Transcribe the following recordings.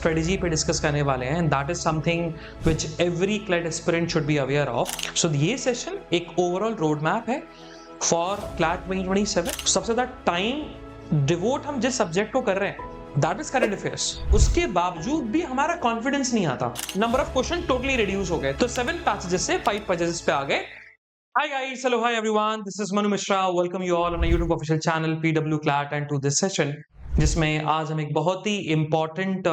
Strategy पे discuss करने वाले हैं, that is something which every CLAT aspirant should be aware of. So ये सेशन एक ओवरऑल रोड मैप है फॉर क्लैट 2027। सबसे ज्यादा टाइम डिवोट हम जिस सब्जेक्ट को कर रहे हैं दैट इज करंट अफेयर्स, उसके बावजूद भी हमारा कॉन्फिडेंस नहीं आता, number of question totally reduce हो गए। तो 7 पैसेजेस से 5 पैसेजेस पे आ गए। Hi guys, hello, hi everyone. This is Manu Mishra. Welcome you all on a YouTube official channel PW Clat and to this session, जिसमें आज हम एक बहुत ही important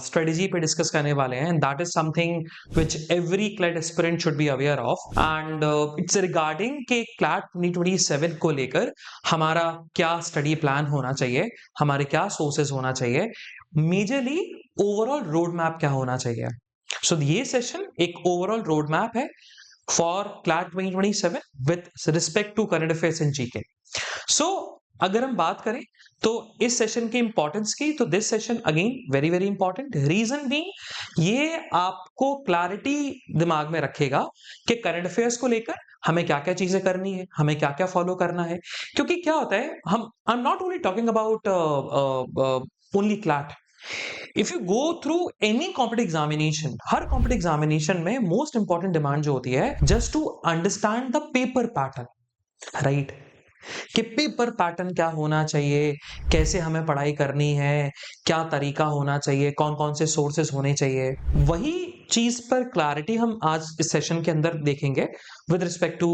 strategy पे डिस्कस करने वाले हैं, and that is something which every CLAT aspirant should be aware of, and it's regarding कि CLAT 2027 को लेकर हमारा क्या स्टडी प्लान होना चाहिए, हमारे क्या सोर्सेज होना चाहिए, मेजरली ओवरऑल रोड मैप क्या होना चाहिए। सो ये सेशन एक ओवरऑल रोड मैप है for CLAT 2027 with respect to current affairs and GK. So अगर हम बात करें तो इस सेशन की इंपॉर्टेंस की, तो this session again very very important. Reason भी ये आपको क्लैरिटी दिमाग में रखेगा कि करंट अफेयर्स को लेकर हमें क्या क्या चीजें करनी है, हमें क्या क्या फॉलो करना है। क्योंकि क्या होता है, हम I am not only talking about only CLAT. If you go through any competitive examination, हर कॉम्पिटिटिव एग्जामिनेशन में मोस्ट इंपॉर्टेंट डिमांड जो होती है just to understand the paper pattern, right? कि पेपर पैटर्न क्या होना चाहिए, कैसे हमें पढ़ाई करनी है, क्या तरीका होना चाहिए, कौन कौन से सोर्सेज होने चाहिए, वही चीज पर क्लैरिटी हम आज इस सेशन के अंदर देखेंगे with respect to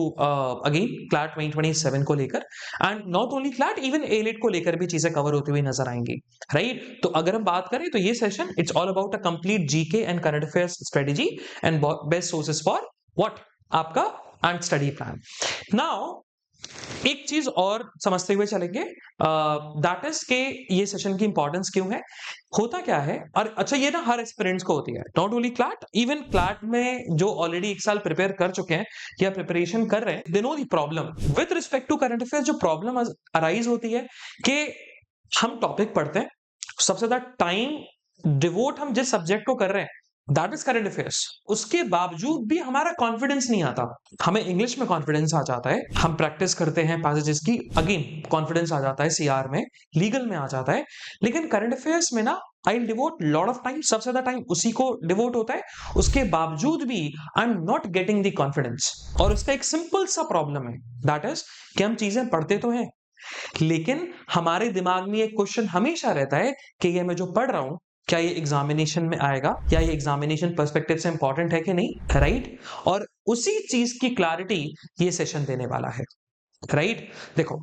again CLAT 2027 को लेकर, and not only CLAT, even AILET को लेकर भी चीजें कवर होती हुई नजर आएंगी, राइट? तो अगर हम बात करें तो ये session it's all about a complete GK and current affairs strategy and best sources for what आपका एंड स्टडी प्लान। नाउ एक चीज और समझते हुए चलेंगे, दैट इज के ये सेशन की इंपॉर्टेंस क्यों है, होता क्या है। और अच्छा, ये ना हर एस्पिरेंट्स को होती है, not only CLAT, even CLAT में जो ऑलरेडी 1 साल प्रिपेयर कर चुके हैं या प्रिपरेशन कर रहे हैं, they know the problem with respect to current affairs. जो प्रॉब्लम अराइज होती है कि हम टॉपिक पढ़ते हैं, सबसे ज्यादा टाइम डिवोट हम जिस सब्जेक्ट को कर रहे हैं दैट इज करंट अफेयर्स, उसके बावजूद भी हमारा कॉन्फिडेंस नहीं आता। हमें इंग्लिश में कॉन्फिडेंस आ जाता है, हम प्रैक्टिस करते हैं पैसेजेस की, अगेन कॉन्फिडेंस आ जाता है, सीआर में, लीगल में आ जाता है, लेकिन करंट अफेयर्स में ना आई डिवोट लॉट ऑफ टाइम, सबसे ज्यादा टाइम उसी को डिवोट होता है, उसके बावजूद भी आई am not getting the confidence. और उसका एक सिंपल सा प्रॉब्लम है, दैट इज कि हम चीजें पढ़ते तो हैं, लेकिन हमारे दिमाग में एक क्वेश्चन हमेशा रहता है कि ये मैं जो पढ़ रहा हूं क्या ये एग्जामिनेशन में आएगा, क्या ये एग्जामिनेशन पर्सपेक्टिव से इंपॉर्टेंट है कि नहीं, राइट? और उसी चीज की क्लैरिटी ये सेशन देने वाला है, राइट? देखो,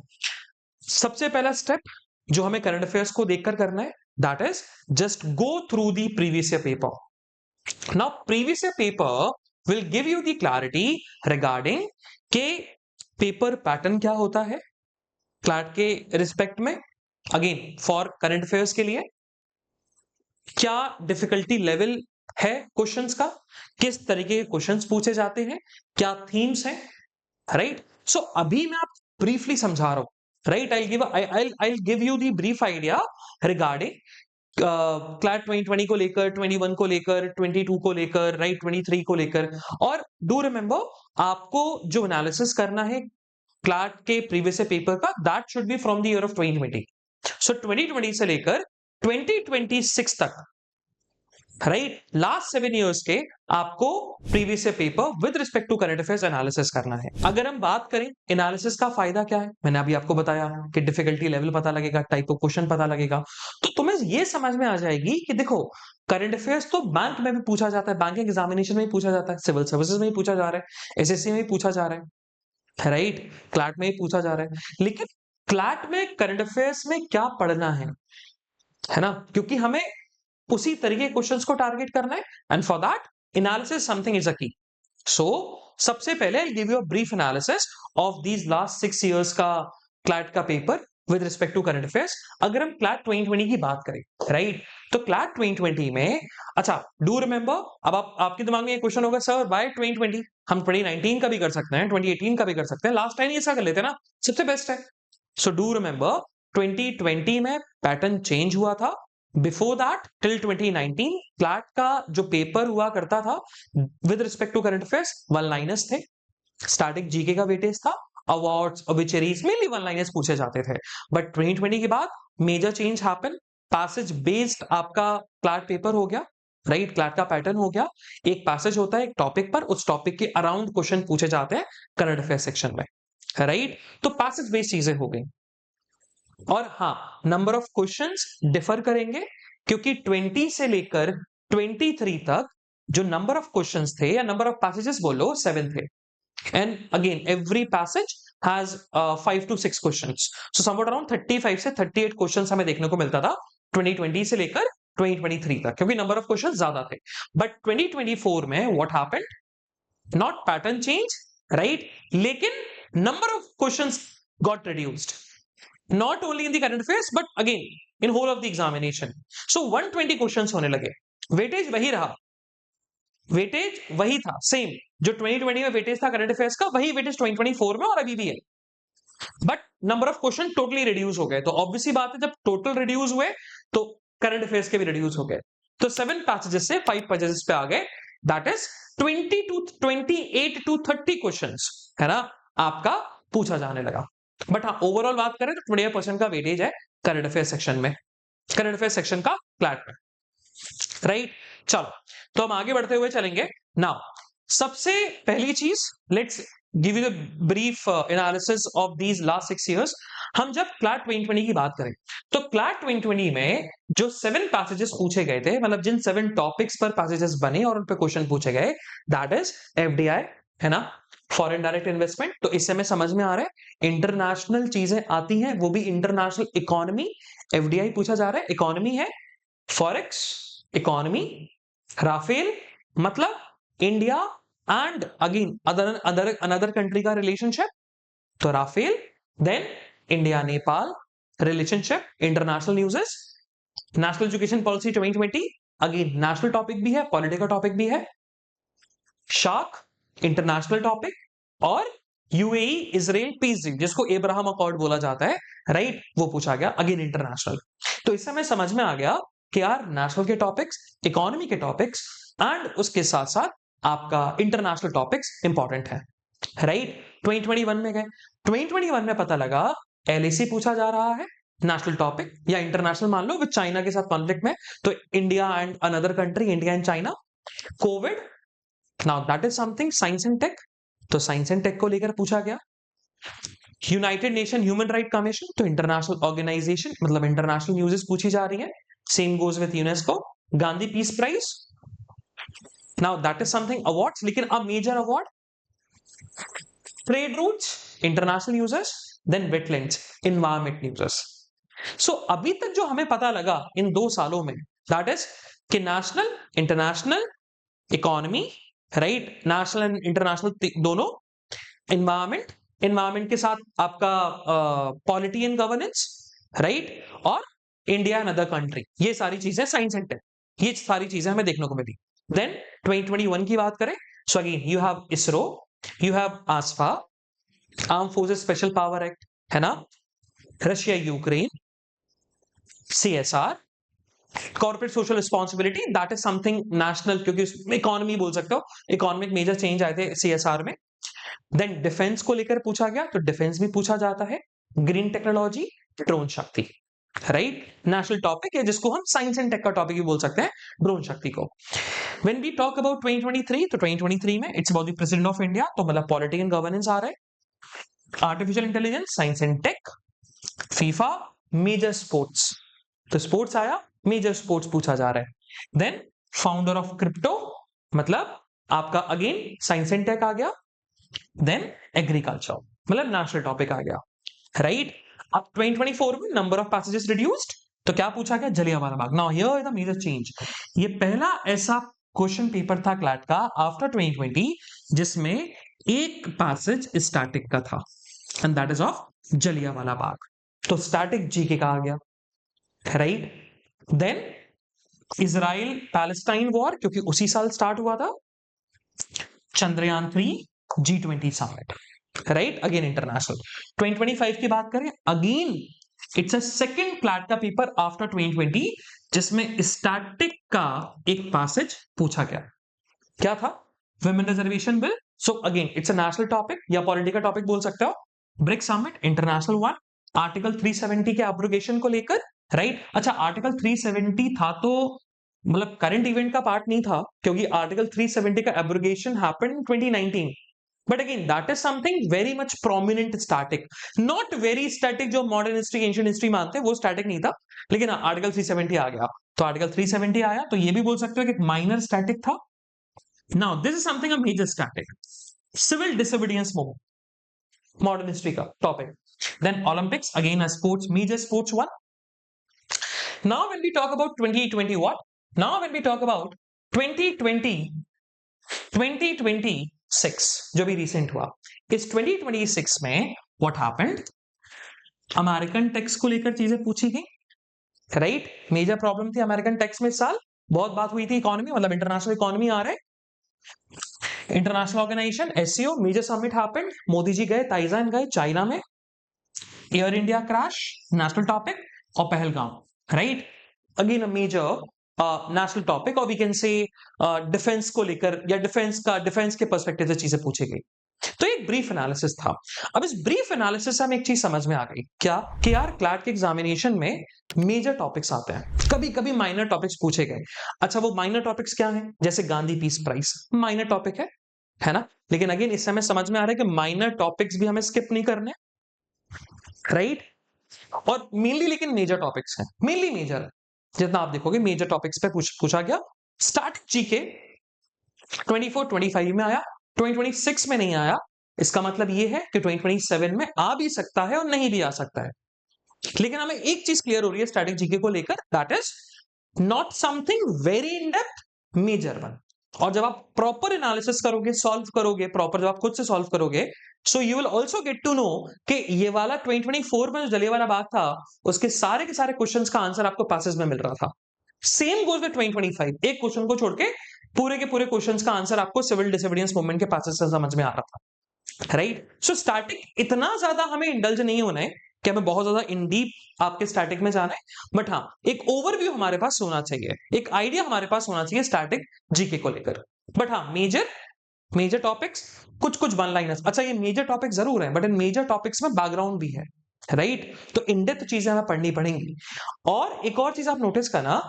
सबसे पहला स्टेप जो हमें करंट अफेयर्स को देखकर करना है that is just go through the previous year paper. Now previous year paper will give you the clarity regarding के पेपर पैटर्न क्या होता है क्लैट के रिस्पेक्ट में, अगेन फॉर करंट अफेयर्स के लिए क्या डिफिकल्टी लेवल है क्वेश्चंस का, किस तरीके के क्वेश्चंस पूछे जाते हैं, क्या थीम्स हैं, राइट? सो अभी मैं आप ब्रीफली समझा रहा हूं, right? I give you the brief idea regarding CLAT 2020 को लेकर, 21 को लेकर, 22 को लेकर, राइट, 23 को लेकर। और डू रिमेंबर, आपको जो एनालिसिस करना है क्लैट के प्रीवियस पेपर का that should be from the year of 2020। सो 2020 से लेकर 2026 तक, राइट, लास्ट 7 इयर्स के आपको previous paper with respect to current affairs analysis करना है। अगर हम बात करें एनालिसिस का फायदा क्या है, मैंने अभी आपको बताया कि डिफिकल्टी लेवल पता लगेगा, टाइप ऑफ क्वेश्चन पता लगेगा, तो तुम्हें ये समझ में आ जाएगी कि देखो करंट अफेयर्स तो बैंक में भी पूछा जाता है, बैंकिंग एग्जामिनेशन में भी पूछा जाता है, सिविल सर्विसेज में भी पूछा जा रहा है, एसएससी में भी पूछा जा रहा है, राइट, क्लैट में भी पूछा जा रहा है, लेकिन क्लैट में करंट अफेयर्स में क्या पढ़ना है ना, क्योंकि हमें उसी तरीके क्वेश्चंस को टारगेट करना है, and for that analysis something is a key. So सबसे पहले I give you a brief analysis of these last 6 years का क्लैट का paper with respect to current affairs. अगर हम क्लैट 2020 की बात करें, राइट, तो क्लैट 2020 में, अच्छा डू रिमेंबर, अब आपके दिमाग में ये क्वेश्चन होगा सर बाय 2020 हम 2019 का भी कर सकते हैं, 2018 का भी कर सकते हैं, लास्ट 10 ईयर्स का कर लेते हैं ना, सबसे बेस्ट है। सो डू रिमेंबर 2020 में पैटर्न चेंज हुआ था, बिफोर दैट टिल 2019 क्लैट का जो पेपर हुआ करता था with respect to current affairs, one liners थे, स्टैटिक जीके का वेटेज था, awards, obituaries, mainly one liners पूछे जाते थे। बट 2020 के बाद major change happen, passage based आपका क्लैट पेपर हो गया, राइट, क्लैट का पैटर्न हो गया। एक पैसेज होता है एक टॉपिक पर, उस टॉपिक के अराउंड क्वेश्चन पूछे जाते हैं करंट अफेयर सेक्शन में, राइट। तो पैसेज बेस्ड चीजें हो गई। और हाँ, नंबर ऑफ क्वेश्चंस डिफर करेंगे, क्योंकि 20 से लेकर 23 तक जो नंबर ऑफ क्वेश्चंस थे या नंबर ऑफ पैसेजेस बोलो 7 थे। And again every passage has 5 to 6 questions, so somewhat around 35 से 38 क्वेश्चंस हमें देखने को मिलता था 2020 से लेकर 2023 तक, क्योंकि नंबर ऑफ क्वेश्चंस ज्यादा थे। बट 2024 में what happened, not pattern change, right, लेकिन number of questions got reduced, not only in the current affairs but again in whole of the examination. So 120 questions होने लगे, वेटेज वही रहा, weightage वही था सेम, जो 2020 में वेटेज था करंट अफेयर्स का, वही वेटेज 2024 में और अभी भी है, but number of question totally reduce हो गए। तो ऑब्वियसली बात है, जब टोटल रिड्यूस हुए तो करंट अफेयर्स के भी रिड्यूस हो गए। तो 7 पैसेजेस से 5 पैसेजेस पे आ गए, दैट इज 28 to 30 क्वेश्चंस है ना आपका पूछा जाने लगा। बट हाँ, ओवरऑल बात करें तो 20% का वेटेज है करंट अफेयर सेक्शन में, करंट अफेयर सेक्शन का क्लैट में, राइट। चलो, तो हम आगे बढ़ते हुए चलेंगे। नाउ सबसे पहली चीज, let's give you the brief analysis of these last 6 years। हम जब क्लैट 2020 की बात करें तो क्लैट 2020 में जो 7 पैसेजेस पूछे गए थे, मतलब जिन 7 टॉपिक्स पर पैसेजेस बने और उन पे क्वेश्चन पूछे गए, दैट इज एफडीआई, है ना, फॉरेन डायरेक्ट इन्वेस्टमेंट। तो इससे हमें समझ में आ रहा है इंटरनेशनल चीजें आती हैं, वो भी इंटरनेशनल इकोनॉमी, एफडीआई पूछा जा रहा है, इकोनॉमी है, फॉरेक्स इकोनॉमी, राफेल मतलब India and again another country का रिलेशनशिप, तो Rafale, then India Nepal relationship, international newses, national education policy 2020, again national topic भी है, पॉलिटिकल टॉपिक भी है, शार्क इंटरनेशनल टॉपिक, और यूएई इजराइल पीस डील, जिसको एब्राहम अकॉर्ड बोला जाता है, राइट, वो पूछा गया, अगेन इंटरनेशनल। तो इससे हमें समझ में आ गया कि यार नेशनल के टॉपिक्स, इकोनॉमी के टॉपिक्स एंड उसके साथ साथ आपका इंटरनेशनल टॉपिक्स इंपॉर्टेंट है, राइट। 2021 में गए, 2021 में पता लगा एलएसी पूछा जा रहा है, नेशनल टॉपिक या इंटरनेशनल मान लो, विद चाइना के साथ कॉन्फ्लिक्ट में, तो India and another country, India and China, Covid, now that is something science and tech, तो साइंस एंड टेक को लेकर पूछा गया। United Nation human right commission, तो इंटरनेशनल ऑर्गेनाइजेशन, मतलब इंटरनेशनल न्यूज़ेस पूछी जा रही है, same goes with UNESCO. Gandhi peace prize, now that is something awards, लेकिन a major award, trade routes, international newses, then wetlands, environment newses. So अभी तक जो हमें पता लगा इन 2 सालों में, दैट इज कि national, international, economy, right, national and international दोनों, एनवायरमेंट, एनवायरमेंट के साथ आपका पॉलिटी एंड गवर्नेंस, राइट, और इंडिया एंड अदर कंट्री, ये सारी चीजें साइंस एंड टेक, ये सारी चीजें हमें देखने को मिली। देन 2021 की बात करें, so again you have ISRO, you have AFSPA, arm forces special power act, है ना, Russia Ukraine, CSR, corporate social responsibility, that is something national, क्योंकि इकोनॉमी बोल सकते हो, इकोनॉमिक मेजर चेंज आए थे सीएसआर में। देन डिफेंस को लेकर पूछा गया, तो डिफेंस भी पूछा जाता है, ग्रीन टेक्नोलॉजी, ड्रोन शक्ति, राइट, नेशनल टॉपिक है जिसको हम साइंस एंड टेक का टॉपिक भी बोल सकते हैं, ड्रोन शक्ति को। व्हेन वी टॉक अबाउट 2023, तो 2023 में it's about the president of India, तो मतलब पॉलिटी एंड गवर्नेंस आ रहा है, artificial intelligence, science and tech, FIFA, major sports, तो स्पोर्ट्स आया, मेजर स्पोर्ट्स पूछा जा रहा है। देन फाउंडर ऑफ क्रिप्टो, मतलब आपका अगेन साइंस एंड टेक आ गया। देन एग्रीकल्चर, मतलब नेशनल टॉपिक आ गया, राइट। अब 2024 में नंबर ऑफ पैसेजेस रिड्यूस्ड, तो क्या पूछा गया, Jallianwala Bagh. Now here is the major change, ये पहला ऐसा क्वेश्चन पेपर था क्लैट का आफ्टर 2020 जिसमें एक पैसेज स्टैटिक का था, and that is of Jallianwala Bagh, तो स्टैटिक जीके का आ गया, right. Then Israel Palestine war, क्योंकि उसी साल स्टार्ट हुआ था, Chandrayaan 3, G20 summit, right, again international. 2025 की बात करें, again it's a second CLAT का पेपर आफ्टर 2020 जिसमें स्टैटिक का एक पैसेज पूछा गया, क्या था, women reservation bill, so again it's a national topic या पॉलिटिकल टॉपिक बोल सकते हो। BRICS summit, international one, article 370 के एब्रोगेशन को लेकर राइट। अच्छा, आर्टिकल 370 था तो मतलब करंट इवेंट का पार्ट नहीं था, क्योंकि आर्टिकल 370 का abrogation happened in 2019। But again that is something very much prominent static, not very static जो मॉडर्न हिस्ट्री एंशिएंट हिस्ट्री मानते हैं, वो स्टैटिक नहीं था। लेकिन आर्टिकल 370 आ गया, तो आर्टिकल 370 आया तो ये भी बोल सकते हो कि एक माइनर स्टैटिक था। Now this is something a major static, civil disobedience movement, modern history का topic. Then Olympics, again a sports, major sports one. Now when we talk about 2020 what? Now when we talk about 2020, 2026 जो भी recent हुआ, इस 2026 में what happened? American tax को लेकर चीजें पूछी गई, राइट। मेजर प्रॉब्लम थी अमेरिकन टैक्स में इस साल, बहुत बात हुई थी इकोनॉमी, मतलब इंटरनेशनल इकोनॉमी आ रहे, international organisation SCO major summit happened, Modi ji गए, ताइवान गए, चाइना में, air India crash national topic, और Pahalgam, right. Again a major national topic, और वी कैन से डिफेंस को लेकर या डिफेंस के पर्सपेक्टिव से चीजें पूछी गई। तो एक ब्रीफ एनालिसिस था। अब इस ब्रीफ एनालिसिस से हमें एक चीज समझ में आ गई, क्या कि यार क्लैट के एग्जामिनेशन में मेजर टॉपिक्स आते हैं, कभी कभी माइनर टॉपिक्स पूछे गए। अच्छा, वो माइनर टॉपिक्स क्या हैं? जैसे Gandhi peace prize minor topic है ना। लेकिन अगेन इससे हमें समझ में आ रहा है कि माइनर टॉपिक्स भी हमें स्किप नहीं करने, राइट। और मेनली लेकिन मेजर टॉपिक्स हैं, मेनली मेजर, जितना आप देखोगे मेजर टॉपिक्स पे पूछा गया। स्टार्ट जीके 24-25 में आया, 2026 में नहीं आया। इसका मतलब ये है कि 2027 में आ भी सकता है और नहीं भी आ सकता है। लेकिन हमें एक चीज क्लियर हो रही है स्टैटिक जीके को लेकर, that is not something very in depth, major one. और जब आप प्रॉपर एनालिसिस करोगे, सॉल्व करोगे प्रॉपर, जब आप खुद से सॉल्व करोगे, so you will also get to know कि ये वाला 2024 में जो जलियांवाला बाग था, उसके सारे के सारे क्वेश्चंस का आंसर आपको पैसेज में मिल रहा था। सेम गोज विद 2025, एक क्वेश्चन को छोड़ के पूरे के पूरे क्वेश्चंस का आंसर आपको सिविल डिसोबीडियंस मूवमेंट के पैसेज से समझ में आ रहा था, राइट। सो स्टैटिक इतना ज्यादा हमें इंडल्ज नहीं होना है कि हमें बहुत ज्यादा इन डीप आपके स्टैटिक में जाना है, बट हाँ एक ओवरव्यू हमारे पास होना चाहिए, एक आइडिया हमारे पास होना चाहिए स्टैटिक जीके को लेकर। बट हाँ मेजर टॉपिक्स, कुछ वन लाइनर्स, अच्छा ये मेजर टॉपिक जरूर है, बट इन मेजर टॉपिक्स में बैकग्राउंड भी है, राइट। तो इन डेप्थ चीजें हमें पढ़नी पड़ेंगी। और एक और चीज आप नोटिस करना,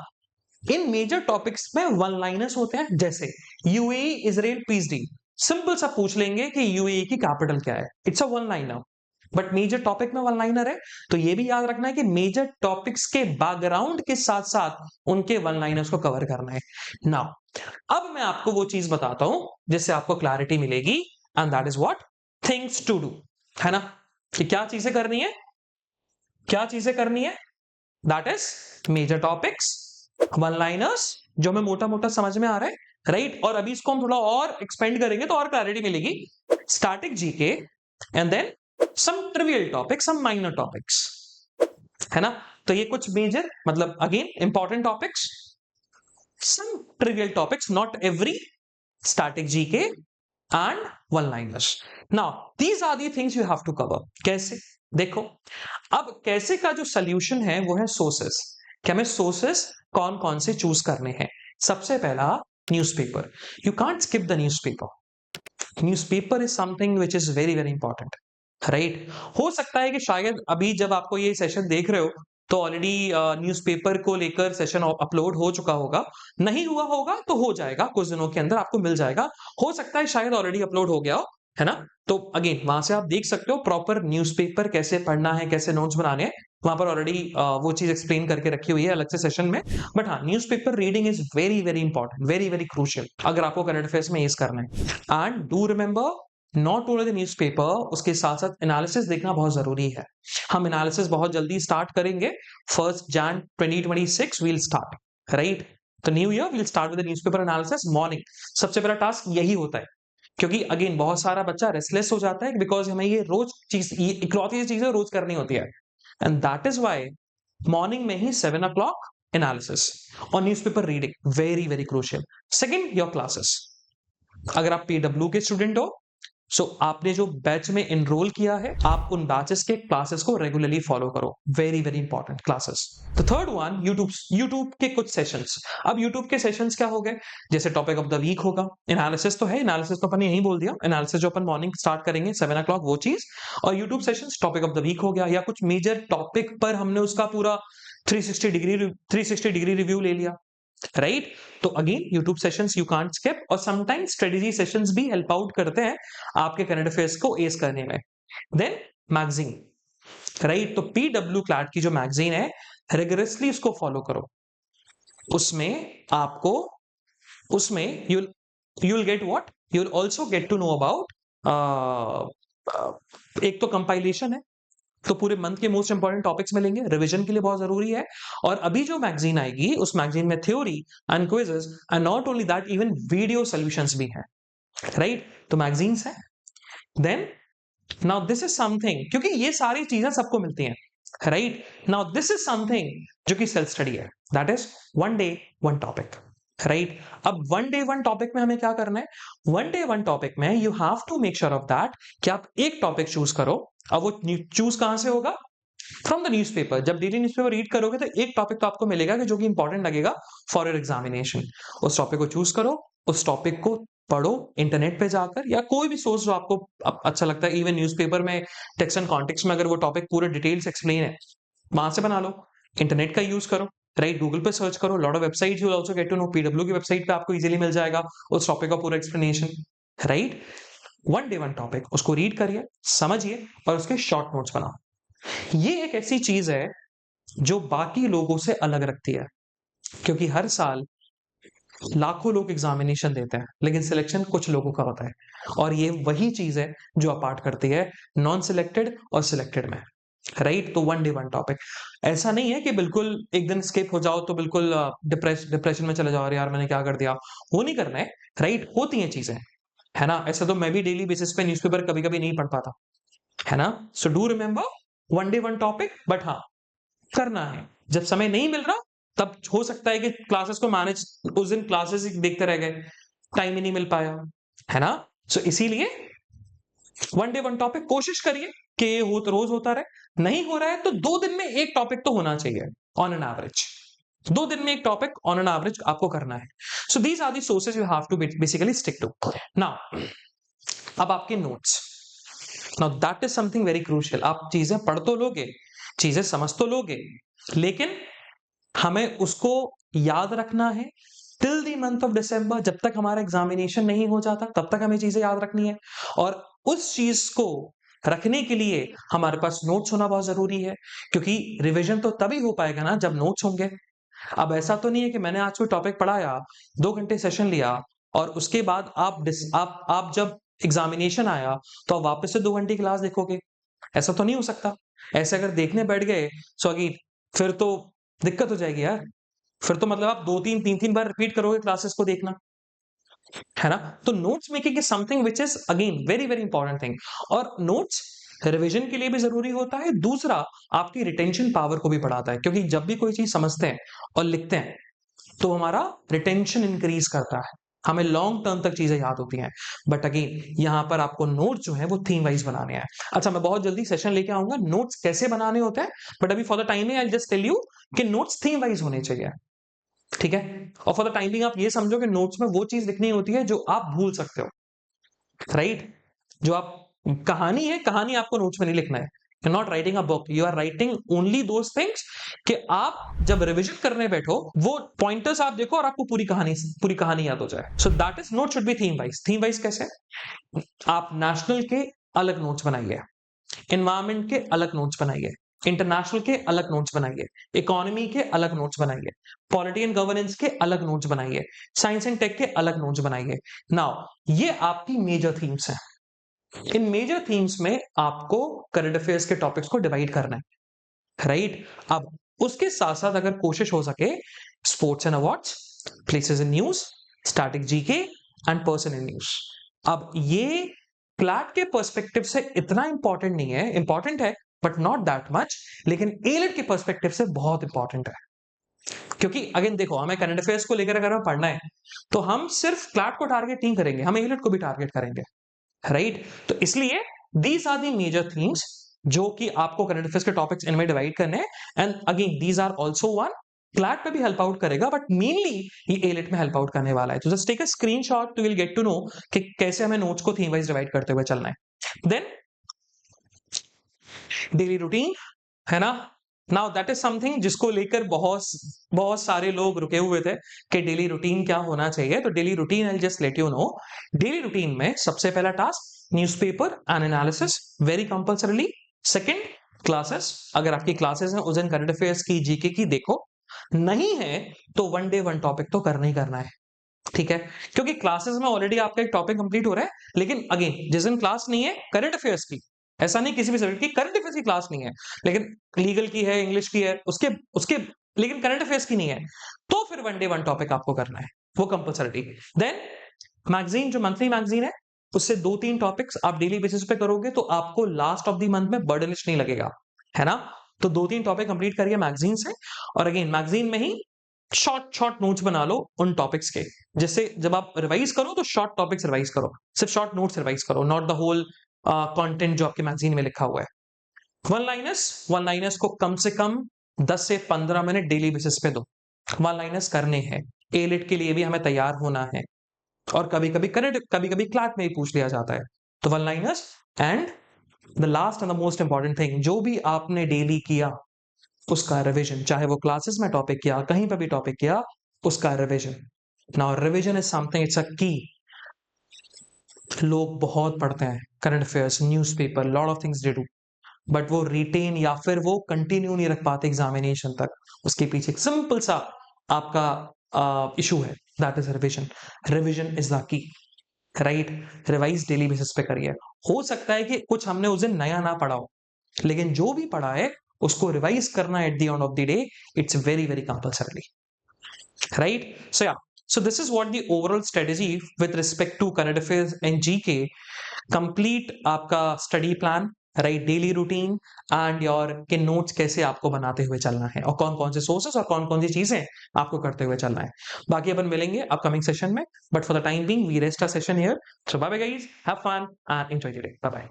इन मेजर टॉपिक्स में वन लाइनर्स होते हैं, जैसे UAE Israel peace deal, simple सा पूछ लेंगे कि यूएई की कैपिटल क्या है, it's a one liner. But major topic में वन लाइनर है, तो ये भी याद रखना है कि मेजर टॉपिक्स के बैकग्राउंड के साथ साथ उनके वन लाइनर्स को कवर करना है। नाउ अब मैं आपको वो चीज बताता हूं जिससे आपको क्लैरिटी मिलेगी, and that is what things to do, है ना। कि क्या चीजें करनी है, क्या चीजें करनी है, that is major topics, one liners जो हमें मोटा मोटा समझ में आ रहा है, राइट। और अभी इसको हम थोड़ा और एक्सपेंड करेंगे तो और क्लैरिटी मिलेगी। Static GK and then some trivial topics, some minor topics, है ना। तो ये कुछ मेजर मतलब again important topics, some trivial topics, not every, static GK and one liners. Now these are the things you have to cover. कैसे? देखो, अब कैसे का जो सोल्यूशन है वो है सोर्सेस, कि हमें सोर्सेस कौन कौन से चूज करने हैं। सबसे पहला newspaper, you can't skip the newspaper. Newspaper is something which is very very important, right. हो सकता है कि शायद अभी जब आपको ये सेशन देख रहे हो तो ऑलरेडी न्यूज़पेपर को लेकर सेशन अपलोड हो चुका होगा, नहीं हुआ होगा तो हो जाएगा, कुछ दिनों के अंदर आपको मिल जाएगा। हो सकता है शायद ऑलरेडी अपलोड हो गया हो, है ना। तो अगेन वहां से आप देख सकते हो प्रॉपर न्यूज़पेपर कैसे पढ़ना है, कैसे नोट्स बनाने हैं, वहां पर ऑलरेडी वो चीज एक्सप्लेन करके रखी हुई है अलग से सेशन में। बट हाँ, newspaper reading is very very important, very very crucial, अगर आपको करंट अफेयर्स में यूज करना है। And do remember, not only the newspaper, उसके साथ साथ एनालिसिस देखना बहुत जरूरी है। हम एनालिसिस बहुत जल्दी स्टार्ट करेंगे, 1 Jan 2026 वील स्टार्ट, राइट। तो new year will start with newspaper analysis morning. सबसे पहला टास्क यही होता है, क्योंकि अगेन बहुत सारा बच्चा रेस्टलेस हो जाता है बिकॉज हमें ये रोज चीज, ये इकलौती चीजें रोज करनी होती है, and that is why morning में ही 7 o'clock एनालिसिस और newspaper reading very very crucial. Second, your classes, अगर आप पीडब्ल्यू के स्टूडेंट हो, सो आपने जो बैच में एनरोल किया है, आप उन बैचेस के क्लासेस को रेगुलरली फॉलो करो, very very important classes. The third one, YouTube के कुछ सेशंस। अब यूट्यूब के सेशंस क्या हो गए, जैसे टॉपिक ऑफ द वीक होगा, एनालिसिस तो है, एनालिसिस तो अपन ने यही बोल दिया, एनालिसिस जो अपन मॉर्निंग स्टार्ट करेंगे 7 o'clock वो चीज, और YouTube sessions topic of the week हो गया, या कुछ मेजर टॉपिक पर हमने उसका पूरा 360 डिग्री रिव्यू ले लिया, राइट? तो again YouTube sessions you can't skip, और समटाइम्स स्ट्रेटेजी सेशंस भी हेल्प आउट करते हैं आपके करंट अफेयर्स को एस करने में। Then magazine, right? तो पीडब्ल्यू क्लैट की जो मैगजीन है, रिगरसली उसको फॉलो करो। उसमें आपको, उसमें you'll get what? You'll also get to know about एक तो कंपाइलेशन है, तो पूरे मंथ के मोस्ट इंपॉर्टेंट टॉपिक्स मिलेंगे, रिवीजन के लिए बहुत जरूरी है। और अभी जो मैगजीन आएगी, उस मैगजीन में theory and quizzes, and not only that, even video solutions भी हैं, राइट? तो मैगजीन्स है। Then now this is something, क्योंकि ये सारी चीजें सबको मिलती हैं, right? Now this is something जो कि सेल्फ स्टडी है, that is one day one topic, right? अब वन डे वन टॉपिक में हमें क्या करना है? वन डे वन टॉपिक में you have to make sure of that कि आप एक टॉपिक चूज करो। अब वो चूज कहां से होगा? From the newspaper. जब डेली न्यूज़पेपर रीड करोगे तो एक टॉपिक तो आपको मिलेगा कि जो कि इंपॉर्टेंट लगेगा फॉर योर एग्जामिनेशन। उस टॉपिक को चूज करो, उस टॉपिक को पढ़ो इंटरनेट पे जाकर, या कोई भी सोर्स जो आपको अच्छा लगता है। इवन न्यूज़पेपर में टेक्स्ट एंड कॉन्टेक्स्ट में अगर वो टॉपिक पूरे डिटेल्स एक्सप्लेन है, वहां से बना लो। इंटरनेट का यूज करो, राइट? गूगल पे सर्च करो, lot of websites, you will also get to know. PW की वेबसाइट पे आपको इजीली मिल जाएगा उस टॉपिक का पूरा explanation, right? One day one topic, उसको रीड करिए, समझिए, और उसके शॉर्ट नोट्स बनाओ। ये एक ऐसी चीज है जो बाकी लोगों से अलग रखती है, क्योंकि हर साल लाखों लोग एग्जामिनेशन देते हैं, लेकिन सिलेक्शन कुछ लोगों का होता है। और ये वही चीज है जो अपार्ट करती है नॉन सिलेक्टेड और सिलेक्टेड में, राइट? तो वन डे वन टॉपिक, ऐसा नहीं है कि बिल्कुल एक दिन स्किप हो जाओ तो बिल्कुल डिप्रेशन में चले जाओ, अरे यार मैंने क्या कर दिया। वो नहीं करना है, राइट? होती हैं चीजें, है ना? ऐसा तो मैं भी डेली बेसिस पे न्यूज़पेपर कभी कभी नहीं पढ़ पाता, है ना? So do remember one day one topic, but हाँ, करना है। जब समय नहीं मिल रहा, तब हो सकता है कि क्लासेस को मैनेज, उस दिन क्लासेस देखते रह गए, टाइम ही नहीं मिल पाया, है ना? सो इसीलिए वन डे वन टॉपिक कोशिश करिए कि ये हो तो रोज होता रहे। नहीं हो रहा है तो 2 दिन में एक टॉपिक तो होना चाहिए ऑन एन एवरेज। 2 दिन में एक टॉपिक ऑन एन एवरेज आपको करना है। So these are the sources you have to basically stick to. Now अब आपके notes, now that is something very crucial. आप चीजें पढ़ तो लोगे, चीजें समझ तो लोगे, लेकिन हमें उसको याद रखना है till the month of December. जब तक हमारा एग्जामिनेशन नहीं हो जाता तब तक हमें चीजें याद रखनी है, और उस चीज को रखने के लिए हमारे पास नोट्स होना बहुत जरूरी है, क्योंकि रिवीजन तो तभी हो पाएगा ना जब नोट्स होंगे। अब ऐसा तो नहीं है कि मैंने आज कोई टॉपिक पढ़ाया, 2 घंटे सेशन लिया, और उसके बाद आप जब एग्जामिनेशन आया तो आप वापस से 2 घंटे क्लास देखोगे। ऐसा तो नहीं हो सकता। ऐसे अगर देखने बैठ गए सो अगेन फिर तो दिक्कत हो जाएगी यार। फिर तो मतलब आप 2-3 बार रिपीट करोगे क्लासेस को देखना, है ना? तो notes making is something which is again very very important thing. और नोट्स रिवीजन के लिए भी जरूरी होता है। दूसरा, आपकी रिटेंशन पावर को भी बढ़ाता है, क्योंकि जब भी कोई चीज समझते हैं और लिखते हैं तो हमारा रिटेंशन इंक्रीज करता है, हमें लॉन्ग टर्म तक चीजें याद होती हैं। बट अगेन यहाँ पर आपको नोट्स जो है वो थीम वाइज बनाने हैं। अच्छा, मैं बहुत जल्दी सेशन लेके आऊंगा नोट्स कैसे बनाने होते हैं, बट अभी for the timing I just tell you कि नोट्स थीम वाइज होने चाहिए, ठीक है? और फॉर द टाइमिंग आप ये समझो कि नोट्स में वो चीज लिखनी होती है जो आप भूल सकते हो, राइट? जो आप, कहानी है, कहानी आपको नोट्स में नहीं लिखना है। You not writing a book, you are writing only those things कि आप जब रिवीजन करने बैठो वो पॉइंटर्स आप देखो और आपको पूरी कहानी याद हो जाए। So that is note should be theme wise. Theme wise कैसे? आप नेशनल के अलग नोट्स बनाइए, एनवायरमेंट के अलग नोट्स बनाइए, इंटरनेशनल के अलग नोट्स बनाइए, इकोनॉमी के अलग नोट्स बनाइए, पॉलिटी एंड गवर्नेंस के अलग नोट्स बनाइए, साइंस एंड टेक के अलग नोट्स बनाइए। नाउ ये आपकी मेजर थीम्स हैं। इन मेजर थीम्स में आपको करंट अफेयर्स के टॉपिक्स को डिवाइड करना है, राइट? अब उसके साथ साथ अगर कोशिश हो सके, sports and awards, places in news, static GK and person in news. अब ये क्लैट के पर्सपेक्टिव से इतना इंपॉर्टेंट नहीं है, इंपॉर्टेंट है बट नॉट दैट मच, लेकिन एलेट के पर्सपेक्टिव से बहुत इंपॉर्टेंट है। क्योंकि अगेन देखो, हमें करंट अफेयर्स को लेकर अगर हमें पढ़ना है तो हम सिर्फ क्लैट को टारगेट नहीं करेंगे, हम एलेट को भी टारगेट करेंगे, राइट? तो इसलिए these are the major themes जो कि आपको करंट अफेयर्स के टॉपिक्स इनमें डिवाइड करने हैं। And again these are also one, CLAT पे भी हेल्प आउट करेगा बट मेनली ये एलिट में हेल्प आउट करने वाला है। तो just take a screenshot to will get to know कि कैसे हमें नोट्स को थीम वाइज डिवाइड करते हुए चलना है। देन डेली रूटीन, है ना? नाउ दैट इज समथिंग जिसको लेकर बहुत बहुत सारे लोग रुके हुए थे कि डेली रूटीन क्या होना चाहिए। तो daily routine I just let you know, daily routine में सबसे पहला task newspaper and analysis very compulsorily. Second, classes, अगर आपकी क्लासेस हैं उस दिन करंट अफेयर्स की, जीके की देखो, नहीं है तो वन डे वन टॉपिक तो करना ही करना है, ठीक है। क्योंकि क्लासेस में ऑलरेडी आपका एक टॉपिक कंप्लीट हो रहा है, लेकिन अगेन जिस दिन क्लास नहीं है करंट अफेयर्स की, ऐसा नहीं किसी भी सब्जेक्ट की करंट अफेयर्स की क्लास नहीं है, लेकिन लीगल की है, इंग्लिश की है, उसके उसके लेकिन करंट अफेयर्स की नहीं है, तो फिर वन डे वन टॉपिक आपको करना है, वो कंपल्सरी। देन मैगजीन, जो मंथली मैगजीन है, उससे 2-3 टॉपिक्स आप डेली बेसिस पे करोगे तो आपको लास्ट ऑफ द मंथ में बर्डनिश नहीं लगेगा, है ना। तो 2-3 टॉपिक कंप्लीट करिए मैगजीन से, और अगेन मैगजीन में ही शॉर्ट शॉर्ट नोट्स बना लो उन टॉपिक्स के, जिससे जब आप रिवाइज करो तो शॉर्ट टॉपिक्स रिवाइज करो, सिर्फ शॉर्ट नोट्स रिवाइज करो, नॉट द होल कंटेंट जो आपके मैगजीन में लिखा हुआ है। वन लाइनर्स को कम से कम 10 से 15 मिनट डेली बेसिस पे दो, वन लाइनर्स करने हैं। ए लिट के लिए भी हमें तैयार होना है, और कभी कभी क्लास में ही पूछ लिया जाता है, तो one liners. And the last and the most important thing, जो भी आपने डेली किया उसका रिवीजन, चाहे वो क्लासेस में टॉपिक किया, कहीं पर भी टॉपिक किया, उसका revision. Now revision is something, it's a की। लोग बहुत पढ़ते हैं current affairs, newspaper, lot of things they do, but वो रिटेन या फिर वो कंटिन्यू नहीं रख पाते एग्जामिनेशन तक। उसके पीछे एक सिंपल सा आपका इशू है, that is revision. Revision is the key, right. Revise daily basis पे करिए। हो सकता है कि कुछ हमने उस दिन नया ना पढ़ा हो, लेकिन जो भी पढ़ा है उसको रिवाइज करना at the end of the day, it's very very compulsory, right? So yeah, so this is what the overall strategy with respect to current affairs and GK. Complete आपका study plan, right, daily routine and your के notes कैसे आपको बनाते हुए चलना है, और कौन कौन से सोर्सेस और कौन कौन सी चीजें आपको करते हुए चलना है। बाकी अपन मिलेंगे अपकमिंग सेशन में, but for the time being we rest our session here. So bye bye guys, have fun and enjoy the day, bye bye.